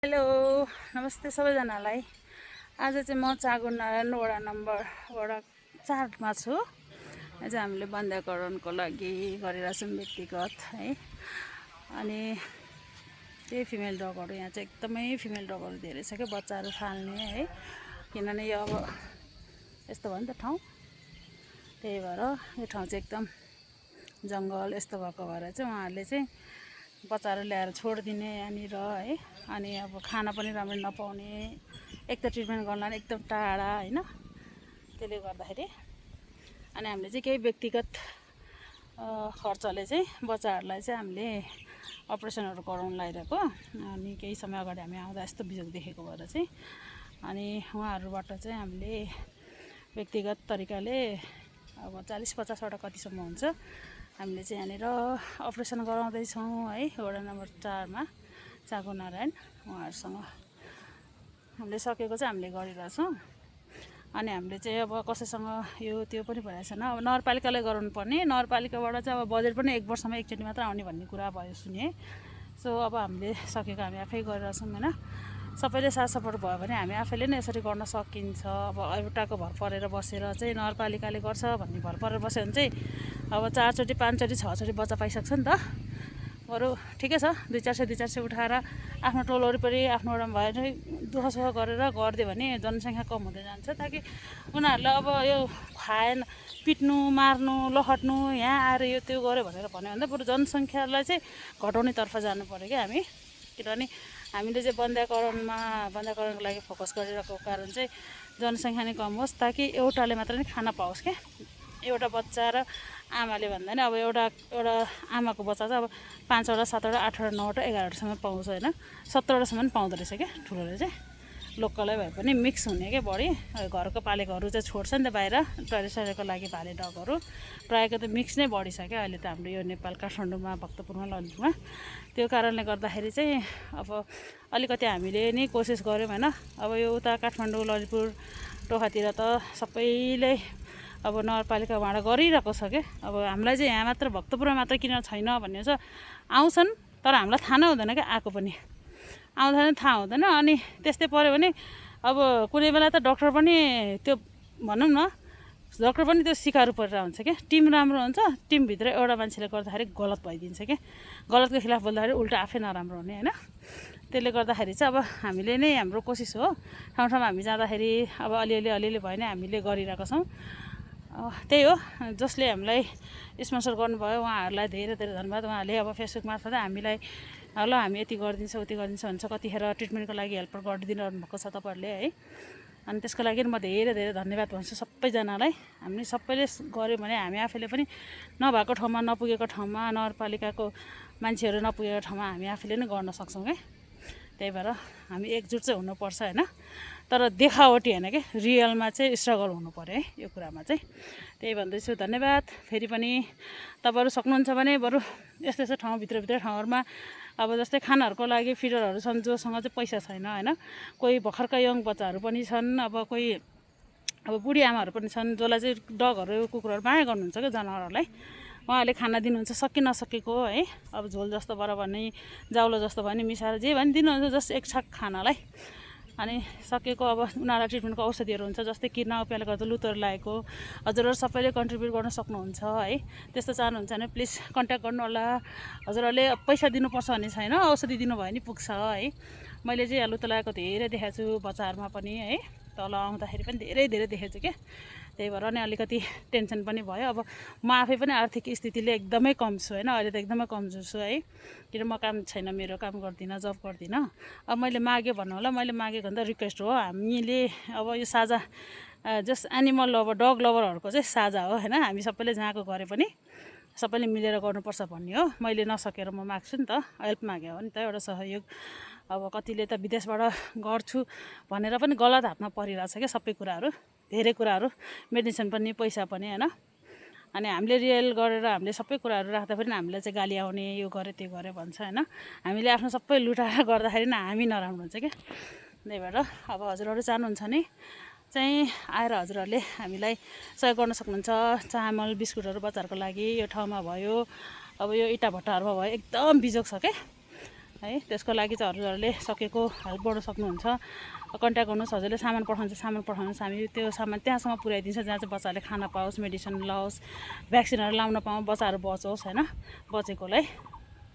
Hello नमस्ते सबैजनालाई। आज चाहिँ म चागुनारायण वडा नम्बर 4 छु। आज हामीले बन्ध्याकरणको लागि गरिरहेछौँ व्यक्तिगत है। अनि त्यही फिमेल डगहरू यहाँ चाहिँ एकदमै फिमेल डगहरू धेरै छ क्या, बच्चाहरू फाल्ने है। किनभने यो अब यस्तो भयो नि त ठाउँ, त्यही भएर यो ठाउँ चाहिँ एकदम जङ्गल यस्तो भएको भएर चाहिँ उहाँहरूले चाहिँ बच्चाहरू ल्याएर छोडिदिने यहाँनिर है। अनि अब खाना पनि राम्ररी नपाउने, एक त ट्रिटमेन्ट गर्नलाई एकदम टाढा होइन। त्यसले गर्दाखेरि अनि हामीले चाहिँ केही व्यक्तिगत खर्चले चाहिँ बच्चाहरूलाई चाहिँ हामीले अपरेसनहरू गराउन लगाइरहेको। अनि केही समय अगाडि हामी आउँदा यस्तो बिजोग देखेको भएर चाहिँ अनि उहाँहरूबाट चाहिँ हामीले व्यक्तिगत तरिकाले अब 40-50वटा कतिसम्म हुन्छ हामीले चाहिँ यहाँनिर अपरेसन गराउँदैछौँ है। वडा नम्बर 4मा चागुनारायण उहाँहरूसँग हामीले सकेको चाहिँ हामीले गरिरहेछौँ। अनि हामीले चाहिँ अब कसैसँग यो त्यो पनि भइरहेको छैन। अब नगरपालिकाले गराउनु पर्ने, नगरपालिकाबाट चाहिँ अब बजेट पनि 1 वर्षमा एकचोटि मात्र आउने भन्ने कुरा भयो सुने। सो अब हामीले सकेको हामी आफै गरिरहेछौँ होइन। सबैले साथ सपोर्ट भयो भने हामी आफैले नै यसरी गर्न सकिन्छ। अब एउटाको भर परेर बसेर चाहिँ नगरपालिकाले गर्छ भन्ने भर परेर बस्यो भने चाहिँ अब 4चोटि 5चोटि 6चोटि बच्चा पाइसक्छ नि त। बरु ठिकै छ, 200-400 उठाएर आफ्नो टोल वरिपरि आफ्नो वडामा भएर दुःखसुख गरेर गरिदियो भने जनसङ्ख्या कम हुँदै जान्छ। ताकि उनीहरूलाई अब यो खाएन पिट्नु मार्नु लखट्नु यहाँ आएर यो त्यो गर्यो भनेर भन्यो भने त बरु जनसङ्ख्यालाई चाहिँ घटाउनेतर्फ जानु पऱ्यो क्या हामी। किनभने हामीले चाहिँ बन्ध्याकरणको लागि फोकस गरिरहेको कारण चाहिँ जनसङ्ख्या नै कम होस्, ताकि एउटाले मात्र नै खाना पाओस् क्या। एउटा बच्चा र आमाले भन्दा नि अब एउटा आमाको बच्चा चाहिँ अब 5वटा 7वटा 8वटा 9वटा 11वटासम्म पाउँछ होइन। 17वटासम्म पाउँदो रहेछ क्या ठुलोले चाहिँ। लोकलै भए पनि मिक्स हुने क्या बढी। घरको पालेकोहरू चाहिँ छोड्छ नि त बाहिर टोइलेट सोइलेटको लागि भाले डगहरू, प्रायःको त मिक्स नै बढी छ क्या अहिले त हाम्रो यो नेपाल काठमाडौँमा भक्तपुरमा ललितपुरमा। त्यो कारणले गर्दाखेरि चाहिँ अब अलिकति हामीले नै कोसिस गऱ्यौँ होइन। अब यो उता काठमाडौँ ललितपुर टोखातिर त सबैले अब नगरपालिकाबाट गरिरहेको छ क्या। अब हामीलाई चाहिँ यहाँ मात्र भक्तपुरमा मात्र किन छैन भन्ने छ। आउँछन् तर हामीलाई थाहा नै हुँदैन क्या, आएको पनि आउँदैन थाहा हुँदैन। अनि त्यस्तै पऱ्यो भने अब कुनै बेला त डक्टर पनि त्यो भनौँ न, डक्टर पनि त्यो सिकारु परेर हुन्छ क्या। टिम राम्रो हुन्छ, टिमभित्र एउटा मान्छेले गर्दाखेरि गलत भइदिन्छ क्या। गलतको खिलाफ बोल्दाखेरि उल्टा आफै नराम्रो हुने होइन। त्यसले गर्दाखेरि चाहिँ अब हामीले नै हाम्रो कोसिस हो। ठाउँ ठाउँमा हामी जाँदाखेरि अब अलिअलि भयो भने हामीले गरिरहेको छौँ। त्यही हो, जसले हामीलाई स्पोन्सर गर्नुभयो उहाँहरूलाई धेरै धेरै धन्यवाद। उहाँहरूले अब फेसबुक मार्फत हामीलाई ल हामी यति गरिदिन्छौँ उति गरिदिन्छ भन्छ, कतिखेर ट्रिटमेन्टको लागि हेल्प गरिदिनु भएको छ तपाईँहरूले है। अनि त्यसको लागि म धेरै धेरै धन्यवाद भन्छु सबैजनालाई। हामी सबैले गऱ्यौँ भने हामी आफैले पनि नभएको ठाउँमा नपुगेको ठाउँमा नगरपालिकाको मान्छेहरू नपुगेको ठाउँमा हामी आफैले नै गर्न सक्छौँ क्या। त्यही भएर हामी एकजुट चाहिँ हुनुपर्छ होइन। तर देखावटी होइन कि रियलमा चाहिँ स्ट्रगल हुनु पऱ्यो है यो कुरामा चाहिँ। त्यही भन्दैछु, धन्यवाद। फेरि पनि तपाईँहरू सक्नुहुन्छ भने बरु यस्तो यस्तो ठाउँ भित्र ठाउँहरूमा अब जस्तै खानाहरूको लागि फिडरहरू छन् जोसँग चाहिँ पैसा छैन होइन। कोही भर्खरका यङ बच्चाहरू पनि छन्, अब कोही अब बुढी आमाहरू पनि छन् जसलाई चाहिँ डगहरू कुकुरहरू माया गर्नुहुन्छ क्या जनावरहरूलाई। उहाँहरूले खाना दिनुहुन्छ सकि नसकेको है। अब झोल जस्तो बर भने जाउलो जस्तो भने मिसाएर जे भने दिनुहुन्छ जस्ट एक छाक खानालाई। अनि सकेको अब उनीहरूलाई ट्रिटमेन्टको औषधिहरू हुन्छ, जस्तै किर्ना उपियाले गर्दा लुतहरू लागेको। हजुरहरू सबैले कन्ट्रिब्युट गर्न सक्नुहुन्छ है। त्यस्तो चाहनुहुन्छ भने प्लिज कन्ट्याक्ट गर्नु होला। हजुरहरूले पैसा दिनुपर्छ भन्ने छैन, औषधि दिनुभयो भने पुग्छ है। मैले चाहिँ लुतो लागेको धेरै देखाएको छु बच्चाहरूमा पनि है। तल आउँदाखेरि पनि धेरै देखेको छु क्या। त्यही भएर नै अलिकति टेन्सन पनि भयो। अब म आफै पनि आर्थिक स्थितिले एकदमै कम छु होइन। अहिले त एकदमै कमजोर छु है। किन म काम छैन, मेरो काम गर्दिनँ, जब गर्दिनँ। अब मैले मागेँ भन्नु होला, मैले मागेको भन्दा रिक्वेस्ट हो। हामीले अब यो साझा जस्ट एनिमल लभर डग लभरहरूको चाहिँ साझा हो होइन। हामी सबैले जहाँको गरे पनि सबैले मिलेर गर्नुपर्छ भन्ने हो। मैले नसकेर म माग्छु नि त, हेल्प मागे हो नि त, एउटा सहयोग। अब कतिले त विदेशबाट गर्छु भनेर पनि गलत हातमा परिरहेछ क्या सबै कुराहरू, धेरै कुराहरू, मेडिसिन पनि पैसा पनि होइन। अनि हामीले रियल गरेर हामीले सबै कुराहरू राख्दा पनि हामीलाई चाहिँ गाली आउने, यो गऱ्यो त्यो गऱ्यो भन्छ होइन। हामीले आफ्नो सबै लुटाएर गर्दाखेरि नै हामी नराम्रो हुन्छ क्या। त्यही भएर अब हजुरहरू चाहनुहुन्छ भने चाहिँ आएर हजुरहरूले हामीलाई सहयोग गर्न सक्नुहुन्छ। चामल बिस्कुटहरू बच्चाहरूको लागि यो ठाउँमा भयो, अब यो इँटा भट्टाहरूमा भयो एकदम बिजोग छ क्या। है। त्यसको लागि चाहिँ हजुरहरूले सकेको हेल्प गर्न सक्नुहुन्छ। कन्ट्याक्ट गर्नुहोस्, हजुरले सामान पठाउनुहुन्छ सामान पठाउनुहोस्, हामी त्यो सामान त्यहाँसम्म पुर्याइदिन्छ जहाँ चाहिँ बच्चाहरूले खाना पाओस्, मेडिसिन लाओस्, भ्याक्सिनहरू लाउन पाओस्, बच्चाहरू बचोस् होइन, बचेकोलाई